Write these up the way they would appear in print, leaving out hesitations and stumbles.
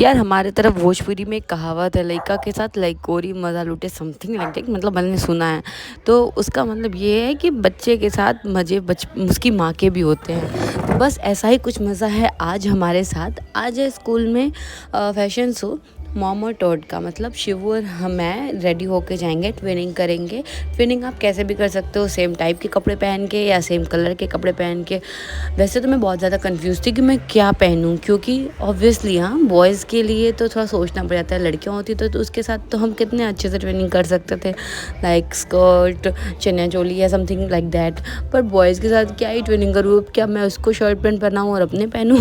यार हमारे तरफ भोजपुरी में एक कहावत है, लइका के साथ लइकोरी मज़ा लूटे समथिंग लाइक दैट। मतलब मैंने सुना है। तो उसका मतलब ये है कि बच्चे के साथ मज़े उसकी माँ के भी होते हैं। तो बस ऐसा ही कुछ मज़ा है आज हमारे साथ। आज है स्कूल में फैशन शो मॉम और टॉड का। मतलब शिव और मैं रेडी होके जाएंगे, ट्विनिंग करेंगे। ट्विनिंग आप कैसे भी कर सकते हो, सेम टाइप के कपड़े पहन के या सेम कलर के कपड़े पहन के। वैसे तो मैं बहुत ज़्यादा कंफ्यूज थी कि मैं क्या पहनूं, क्योंकि ऑब्वियसली हाँ बॉयज़ के लिए तो थोड़ा सोचना पड़ जाता है। लड़कियां होती तो उसके साथ तो हम कितने अच्छे से ट्विनिंग कर सकते थे, लाइक स्कर्ट, चनिया चोली या समथिंग लाइक दैट। पर बॉयज़ के साथ क्या ही ट्विनिंग करूँ, क्या मैं उसको शर्ट पैंट पहनाऊँ और अपने पहनूँ।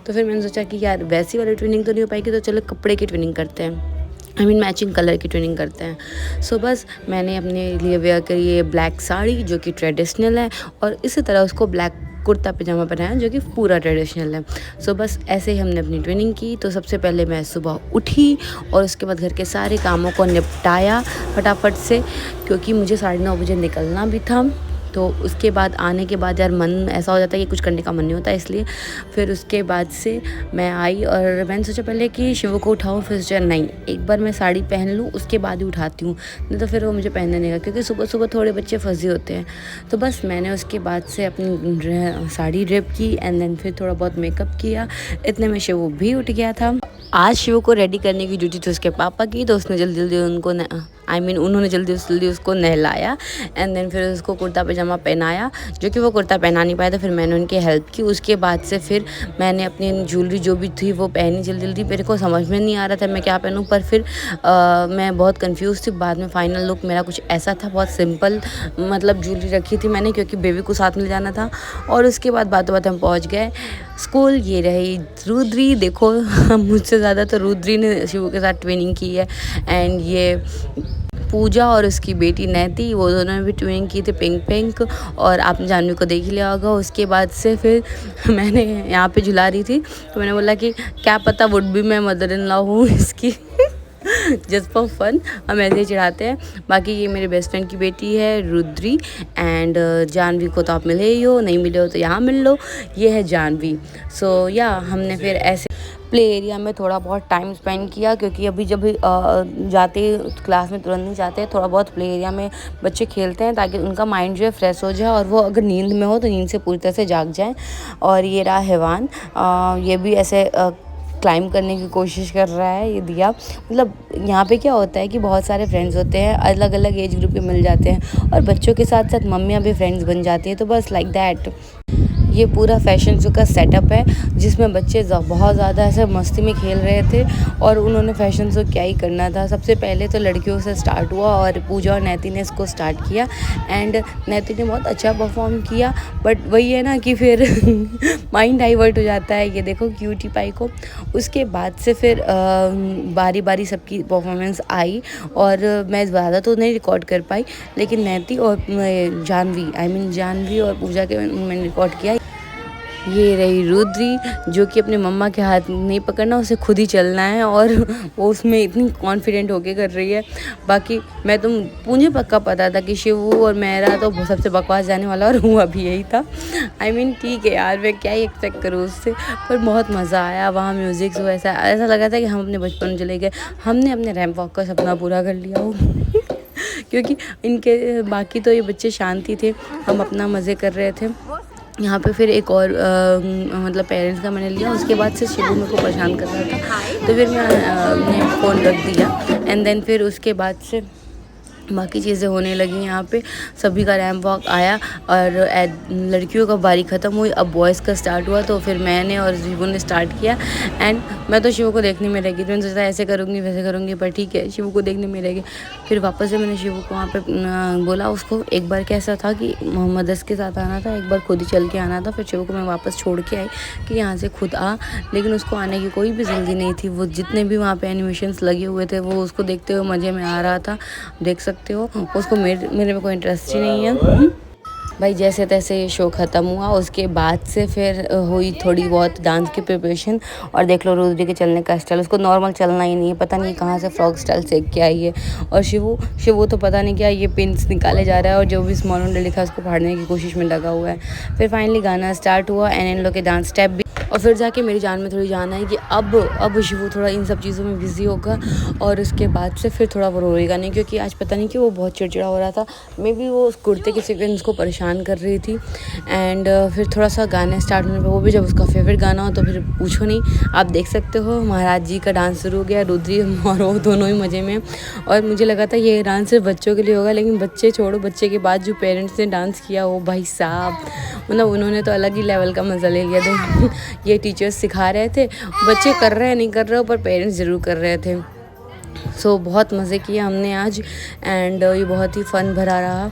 तो फिर मैंने सोचा कि यार वैसी वाली ट्विनिंग तो नहीं हो पाएगी, तो चलो कपड़े की ट्विनिंग करते हैं। मैचिंग कलर की ट्विनिंग करते हैं। सो बस मैंने अपने लिए वेयर करी है ब्लैक साड़ी जो कि ट्रेडिशनल है, और इसी तरह उसको ब्लैक कुर्ता पजामा पहनाया जो कि पूरा ट्रेडिशनल है। सो बस ऐसे ही हमने अपनी ट्विनिंग की। तो सबसे पहले मैं सुबह उठी और उसके बाद घर के सारे कामों को निपटाया फटाफट से, क्योंकि मुझे 9:30 बजे निकलना भी था। तो उसके बाद आने के बाद यार मन ऐसा हो जाता है कि कुछ करने का मन नहीं होता, इसलिए फिर उसके बाद से मैं आई और मैंने सोचा पहले कि शिव को उठाऊं, फिर सोचा नहीं एक बार मैं साड़ी पहन लूं उसके बाद ही उठाती हूँ, नहीं तो फिर वो मुझे पहनने नहीं का, क्योंकि सुबह सुबह थोड़े बच्चे फंसे होते हैं। तो बस मैंने उसके बाद से अपनी साड़ी ड्रिप की एंड देन फिर थोड़ा बहुत मेकअप किया। इतने में शिव भी उठ गया था। आज शिव को रेडी करने की ड्यूटी थी उसके पापा की, तो उसने जल्दी जल्दी उनको उन्होंने जल्दी जल्दी उसको नहलाया एंड देन फिर उसको कुर्ता पजामा पहनाया, जो कि वो कुर्ता पहना नहीं पाया था। फिर मैंने उनकी हेल्प की। उसके बाद से फिर मैंने अपनी ज्वेलरी जो भी थी वो पहनी जल्दी जल्दी। मेरे को समझ में नहीं आ रहा था मैं क्या पहनूं, पर फिर मैं बहुत कंफ्यूज थी। बाद में फाइनल लुक मेरा कुछ ऐसा था, बहुत सिंपल मतलब ज्वेलरी रखी थी मैंने, क्योंकि बेबी को साथ में जाना था। और उसके बाद बातों बात हम पहुँच गए स्कूल। ये रही रुद्री, देखो मुझसे ज़्यादा तो रुद्री ने शिव के साथ ट्विनिंग की है। एंड ये पूजा और उसकी बेटी नैती, वो दोनों ने भी ट्विनिंग की थी पिंक पिंक, और आपने जानवी को देख लिया होगा। उसके बाद से फिर मैंने यहाँ पे झुला रही थी, तो मैंने बोला कि क्या पता वुड भी मैं मदर इन लॉ हूँ इसकी। जस्ट फॉर फन हम ऐसे ही चढ़ाते हैं। बाकी ये मेरे बेस्ट फ्रेंड की बेटी है रुद्री, एंड जानवी को तो आप मिले ही हो, नहीं मिले हो तो यहाँ मिल लो, ये है जानवी। सो या हमने फिर ऐसे प्ले एरिया में थोड़ा बहुत टाइम स्पेंड किया, क्योंकि अभी जब जाते क्लास में तुरंत नहीं जाते, थोड़ा बहुत प्ले एरिया में बच्चे खेलते हैं ताकि उनका माइंड जो है फ्रेश हो जाए, और वो अगर नींद में हो तो नींद से पूरी तरह से जाग जाए। और ये रहा हैवान, ये भी ऐसे क्लाइंब करने की कोशिश कर रहा है। ये दिया, मतलब यहाँ पे क्या होता है कि बहुत सारे फ्रेंड्स होते हैं, अलग अलग एज ग्रुप के मिल जाते हैं, और बच्चों के साथ साथ मम्मियाँ भी फ्रेंड्स बन जाती हैं। तो बस लाइक दैट ये पूरा फैशन शो का सेटअप है, जिसमें बच्चे बहुत ज़्यादा ऐसे मस्ती में खेल रहे थे। और उन्होंने फैशन शो क्या ही करना था। सबसे पहले तो लड़कियों से स्टार्ट हुआ, और पूजा और नैती ने इसको स्टार्ट किया। एंड नैती ने बहुत अच्छा परफॉर्म किया, बट वही है ना कि फिर माइंड डाइवर्ट हो जाता है। ये देखो क्यूटी पाई को। उसके बाद से फिर बारी बारी सबकी परफॉर्मेंस आई, और मैं ज़्यादा तो नहीं रिकॉर्ड कर पाई, लेकिन नैती और जानवी और पूजा के मैंने रिकॉर्ड किया। ये रही रुद्री, जो कि अपने मम्मा के हाथ नहीं पकड़ना, उसे खुद ही चलना है, और वो उसमें इतनी कॉन्फिडेंट होके कर रही है। बाकी मुझे पक्का पता था कि शिव और मेरा तो सबसे बकवास जाने वाला, और हुआ भी यही था। ठीक है यार, मैं क्या ही एक्सपेक्ट करूँ उससे, पर बहुत मज़ा आया वहाँ। म्यूज़िक जो ऐसा लगा था कि हम अपने बचपन में चले गए। हमने अपने रैंप वॉक का सपना पूरा कर लिया हो। क्योंकि इनके बाकी तो ये बच्चे शांति थे, हम अपना मज़े कर रहे थे। यहाँ पे फिर एक और मतलब पेरेंट्स का मैंने लिया। उसके बाद से शिवू मेरे को परेशान कर रहा था, तो फिर मैंने फ़ोन रख दिया। एंड देन फिर उसके बाद से बाकी चीज़ें होने लगी। यहाँ पे सभी का रैंप वॉक आया, और लड़कियों का बारी ख़त्म हुई, अब बॉयज़ का स्टार्ट हुआ। तो फिर मैंने और शिवू ने स्टार्ट किया, एंड मैं तो शिवू को देखने में रह गई। मैंने सोचा ऐसे करूँगी वैसे करूँगी, पर ठीक है शिवू को देखने में रह गई। फिर वापस से मैंने शिवू को वहाँ पे बोला, उसको एक बार कैसा था कि मदर्स के साथ आना था, एक बार खुद ही चल के आना था। फिर शिवू को मैं वापस छोड़ के आई कि यहाँ से खुद आ, लेकिन उसको आने की कोई भी जल्दी नहीं थी। वो जितने भी वहाँ पे एनिमेशंस लगे हुए थे, वो उसको देखते हुए मज़े में आ रहा था। देख सकते हो, उसको मेरे में कोई इंटरेस्ट ही नहीं है। भाई जैसे तैसे ये शो ख़त्म हुआ। उसके बाद से फिर हुई थोड़ी बहुत डांस की प्रिपरेशन, और देख लो रुद्री के चलने का स्टाइल, उसको नॉर्मल चलना ही नहीं है, पता नहीं कहाँ से फ्रॉक स्टाइल सीख के आई है। और शिवू तो पता नहीं क्या ये पिन्स निकाले जा रहा है, और जो भी स्मॉल लिखा है उसको फाड़ने की कोशिश में लगा हुआ है। फिर फाइनली गाना स्टार्ट हुआ, एंड इन लोग के डांस स्टेप भी और फिर जाके मेरी जान में थोड़ी जान आई कि अब शिवू थोड़ा इन सब चीज़ों में बिज़ी होगा और उसके बाद से फिर थोड़ा वो रोएगा नहीं, क्योंकि आज पता नहीं कि वो बहुत चिड़चिड़ा हो रहा था। मे बी वो उस कुर्ते की सीक्वेंस को परेशान कर रही थी। एंड फिर थोड़ा सा गाने स्टार्ट होने पर, वो भी जब उसका फेवरेट गाना हो तो फिर पूछो नहीं। आप देख सकते हो महाराज जी का डांस शुरू हो गया, रुद्री और वो दोनों ही मज़े में। और मुझे लगा था ये डांस सिर्फ बच्चों के लिए होगा, लेकिन बच्चे छोड़ो, बच्चे के बाद जो पेरेंट्स ने डांस किया वो भाई साहब, मतलब उन्होंने तो अलग ही लेवल का मज़ा ले लिया था। ये टीचर्स सिखा रहे थे, बच्चे कर रहे हैं नहीं कर रहे हो, पर पेरेंट्स ज़रूर कर रहे थे। सो बहुत मज़े किए हमने आज। एंड ये बहुत ही फ़न भरा रहा,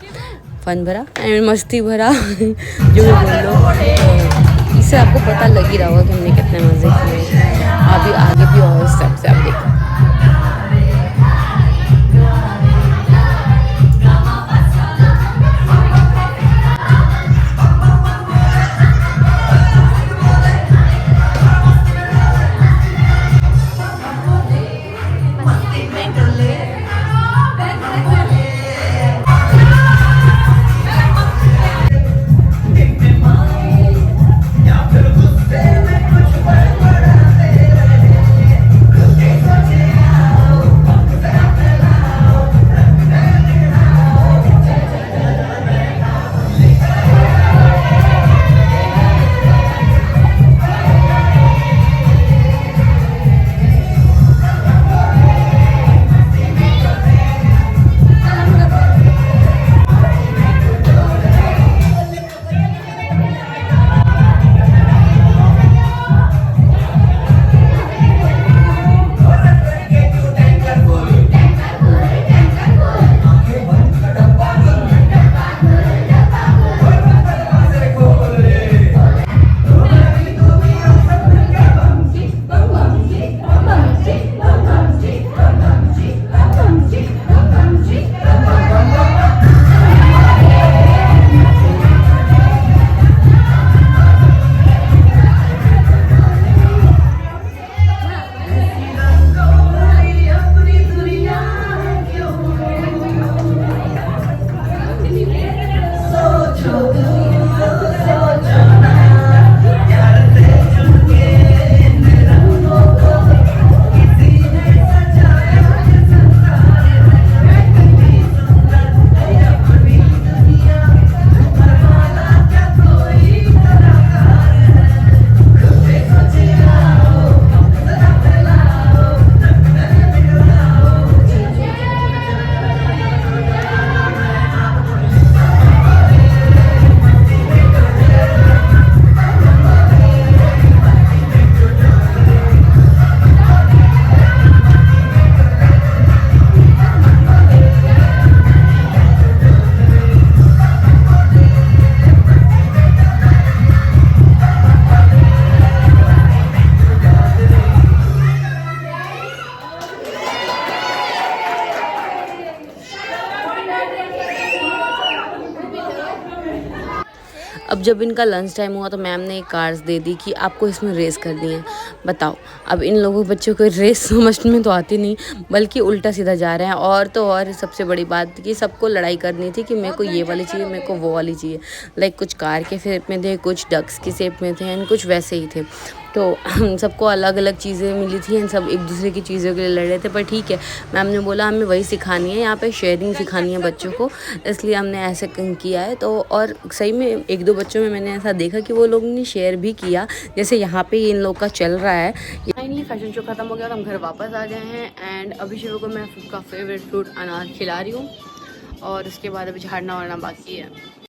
फ़न भरा एंड मस्ती भरा जो भी बोल लो। इससे आपको पता लग ही रहा होगा कि हमने कितने मज़े किए। अभी आगे भी और स्टेप से आप देखो। अब जब इनका लंच टाइम हुआ तो मैम ने एक कार्ड्स दे दी कि आपको इसमें रेस करनी है। बताओ, अब इन लोगों बच्चों को रेस समझ में तो आती नहीं, बल्कि उल्टा सीधा जा रहे हैं। और तो और सबसे बड़ी बात कि सबको लड़ाई करनी थी कि मेरे को ये वाली चाहिए, मेरे को वो वाली चाहिए। लाइक कुछ कार के शेप में थे, कुछ डक्स की शेप में थे एंड कुछ वैसे ही थे। तो सबको अलग अलग चीज़ें मिली थी एंड सब एक दूसरे की चीज़ों के लिए लड़ रहे थे। पर ठीक है, मैम ने बोला हमें वही सिखानी है, यहाँ पे शेयरिंग सिखानी है बच्चों को, इसलिए हमने ऐसे किया है। तो और सही में एक दो बच्चों में मैंने ऐसा देखा कि वो लोग ने शेयर भी किया, जैसे यहाँ पे इन लोग का चल रहा है। फाइनली फैशन शो ख़त्म हो गया और हम घर वापस आ गए हैं। एंड अभी शिवू को मैं उसका फेवरेट फ्रूट अनार खिला रही हूँ और उसके बाद अभी झाड़ना वाड़ना बाकी है।